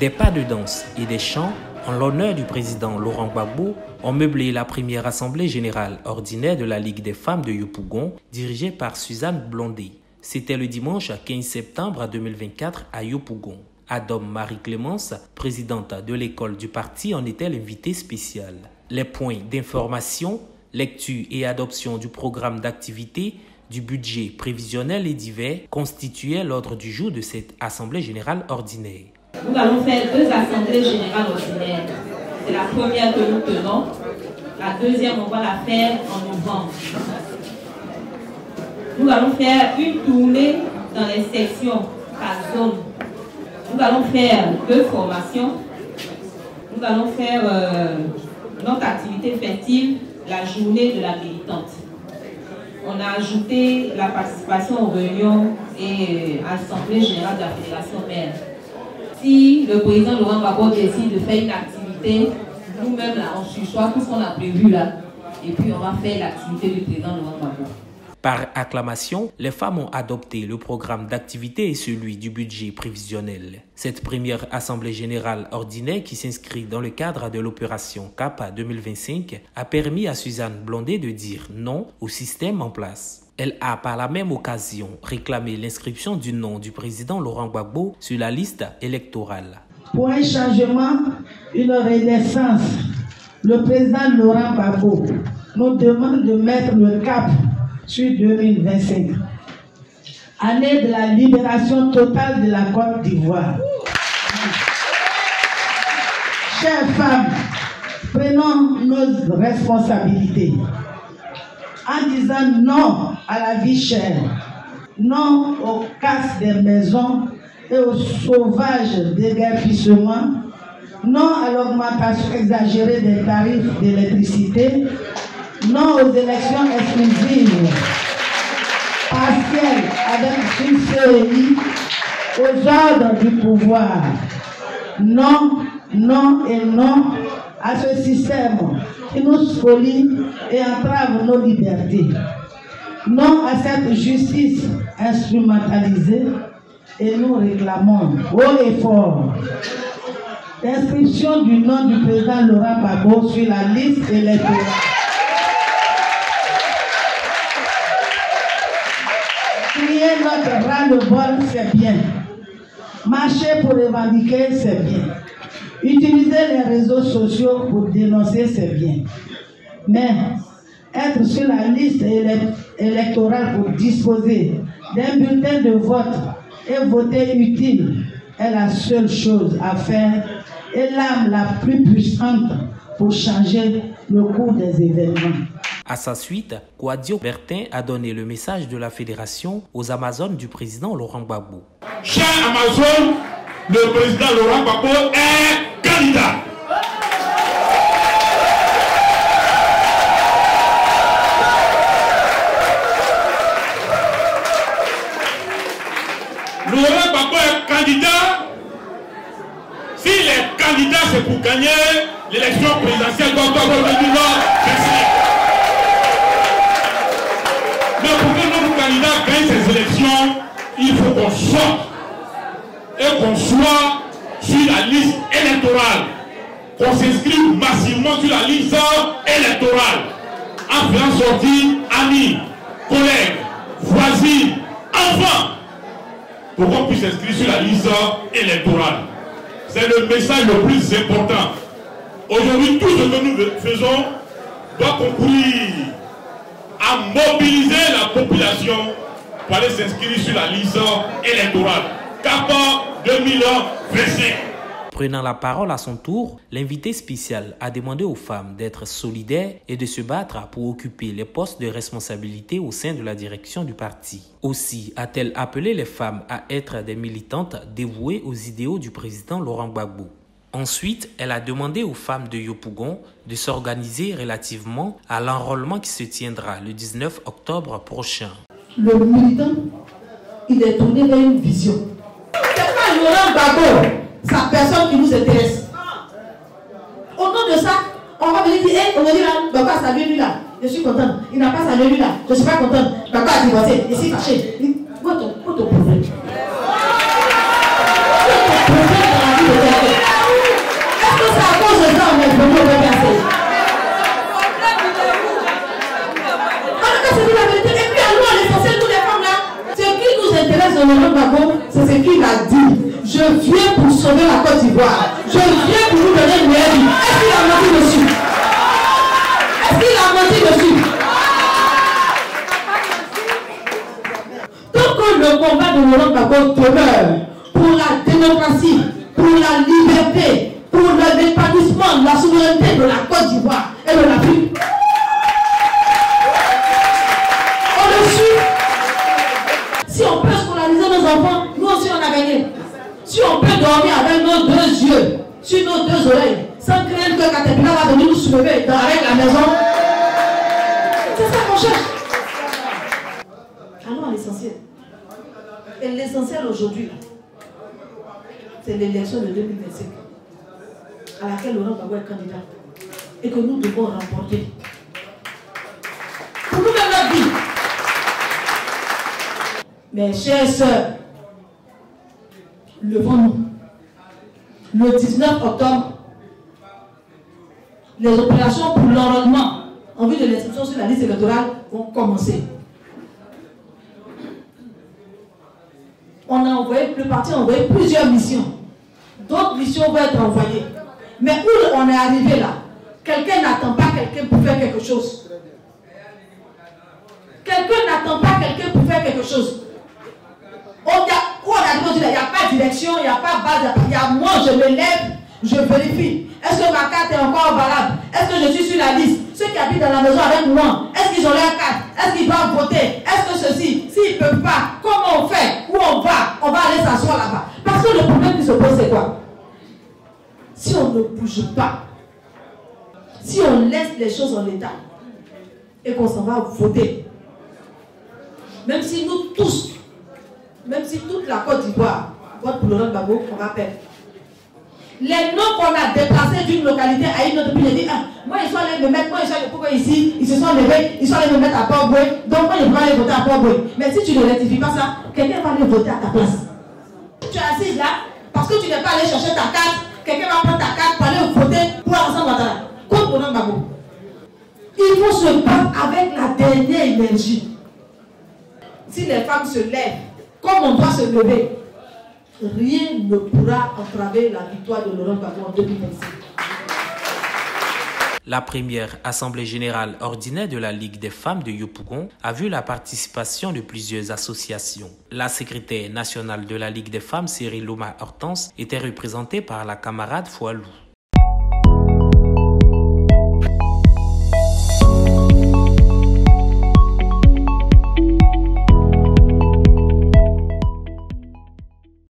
Des pas de danse et des chants en l'honneur du président Laurent Gbagbo ont meublé la première assemblée générale ordinaire de la Ligue des femmes de Yopougon, dirigée par Suzanne Blondé. C'était le dimanche 15 septembre 2024 à Yopougon. Adom Marie-Clémence, présidente de l'école du parti, en était l'invitée spéciale. Les points d'information, lecture et adoption du programme d'activité, du budget prévisionnel et divers constituaient l'ordre du jour de cette assemblée générale ordinaire. Nous allons faire deux assemblées générales ordinaires. C'est la première que nous tenons. La deuxième, on va la faire en novembre. Nous allons faire une tournée dans les sections par zone. Nous allons faire deux formations. Nous allons faire notre activité festive, la journée de la militante. On a ajouté la participation aux réunions et à l'Assemblée générale de la Fédération mère. Si le président Laurent Gbagbo décide de faire une activité, nous-mêmes là, on sursoit tout ce qu'on a prévu là, et puis on va faire l'activité du président Laurent Gbagbo. Par acclamation, les femmes ont adopté le programme d'activité et celui du budget prévisionnel. Cette première assemblée générale ordinaire qui s'inscrit dans le cadre de l'opération CAPA 2025 a permis à Suzanne Blondé de dire non au système en place. Elle a par la même occasion réclamé l'inscription du nom du président Laurent Gbagbo sur la liste électorale. Pour un changement, une renaissance, le président Laurent Gbagbo nous demande de mettre le cap sur 2025, année de la libération totale de la Côte d'Ivoire. Chères femmes, prenons nos responsabilités en disant non à la vie chère, non aux casses des maisons et au sauvage déguerpissement, non à l'augmentation exagérée des tarifs d'électricité, non aux élections exclusives, partielles avec une CEI, aux ordres du pouvoir. Non, non et non à ce système qui nous spolie et entrave nos libertés. Non à cette justice instrumentalisée et nous réclamons haut et fort l'inscription du nom du président Laurent Gbagbo sur la liste électorale. Crier notre ras-le-bol, c'est bien. Marcher pour revendiquer, c'est bien. Utiliser les réseaux sociaux pour dénoncer, c'est bien. Mais être sur la liste électorale pour disposer d'un bulletin de vote et voter utile est la seule chose à faire et l'arme la plus puissante pour changer le cours des événements. À sa suite, Kouadio Bertin a donné le message de la fédération aux Amazones du président Laurent Gbagbo. Cher Amazon, le président Laurent Gbagbo est candidat. Laurent Gbagbo est candidat. S'il est candidat, c'est pour gagner l'élection présidentielle d'octobre 2025. Mais pour que notre candidat gagne ces élections, il faut qu'on sorte et qu'on soit sur la liste électorale, qu'on s'inscrive massivement sur la liste électorale, en faisant sortir amis, collègues, voisins, enfants, pour qu'on puisse s'inscrire sur la liste électorale. C'est le message le plus important. Aujourd'hui, tout ce que nous faisons doit concourir à mobiliser la population pour aller s'inscrire sur la liste électorale. CAPA 2025. Prenant la parole à son tour, l'invité spécial a demandé aux femmes d'être solidaires et de se battre pour occuper les postes de responsabilité au sein de la direction du parti. Aussi a-t-elle appelé les femmes à être des militantes dévouées aux idéaux du président Laurent Gbagbo. Ensuite, elle a demandé aux femmes de Yopougon de s'organiser relativement à l'enrôlement qui se tiendra le 19 octobre prochain. Le militant, il est tourné vers une vision. C'est pas Laurent Gbagbo, sa personne qui nous intéresse. Au nom de ça, on va venir dire, hey, on va dire là, Gbagbo a salué lui là, je suis content. Il n'a pas salué lui là, je ne suis pas content. Gbagbo a divorcé, ici fâché. Votre problème. Votre problème dans la vie de quelqu'un. jeunesse de Laurent Gbagbo, c'est ce qu'il a dit. Je viens pour sauver la Côte d'Ivoire. Je viens pour nous donner une meilleure vie. Est-ce qu'il a menti dessus? Est-ce qu'il a menti dessus? Tant que le combat de Laurent Gbagbo demeure pour la démocratie, pour la liberté, pour l'épanouissement, la souveraineté de la Côte d'Ivoire et de l'Afrique, on le suit. Si on peut scolariser nos enfants, nous aussi on a gagné. Si on peut dormir avec nos deux yeux, sur nos deux oreilles, sans craindre que Caterpillar va venir nous soulever avec la maison, c'est ça qu'on cherche. Allons à l'essentiel. Et l'essentiel aujourd'hui, c'est l'élection de 2025, à laquelle Laurent Gbagbo est candidat, et que nous devons remporter. Pour nous-mêmes notre vie. Mes chers sœurs, levons-nous. Le 19 octobre, les opérations pour l'enrôlement en vue de l'inscription sur la liste électorale vont commencer. Le parti a envoyé plusieurs missions. D'autres missions vont être envoyées. Mais où on est arrivé là, quelqu'un n'attend pas quelqu'un pour faire quelque chose. Quelqu'un n'attend pas quelqu'un pour faire quelque chose. Il n'y a pas de direction, il n'y a pas de base. Il y a moi, je me lève, je vérifie. Est-ce que ma carte est encore valable? Est-ce que je suis sur la liste? Ceux qui habitent dans la maison avec moi, est-ce qu'ils ont leur carte? Est-ce qu'ils doivent voter? Est-ce que ceci? S'ils ne peuvent pas, comment on fait? Où on va? On va aller s'asseoir là-bas. Parce que le problème qui se pose, c'est quoi? Si on ne bouge pas, si on laisse les choses en état et qu'on s'en va voter, même si nous tous, même si toute la Côte d'Ivoire vote pour Laurent Gbagbo, on va perdre. Les noms qu'on a déplacés d'une localité à une autre, puis j'ai dit, ah, moi ils sont allés me mettre, moi ils sont allés pourquoi ici, ils se sont levés, ils sont allés me mettre à Port-Boué, donc moi je vais aller voter à Port-Boué. Mais si tu ne rectifies pas ça, quelqu'un va aller voter à ta place. Tu es assise là, parce que tu n'es pas allé chercher ta carte, quelqu'un va prendre ta carte pour aller voter pour Alassane Ouattara, contre Laurent Gbagbo. Il faut se battre avec la dernière énergie. Si les femmes se lèvent, comme on doit se lever, rien ne pourra entraver la victoire de Laurent Gbagbo en 2025. La première Assemblée générale ordinaire de la Ligue des femmes de Yopougon a vu la participation de plusieurs associations. La secrétaire nationale de la Ligue des femmes, Cyril Loma Hortense, était représentée par la camarade Foualou.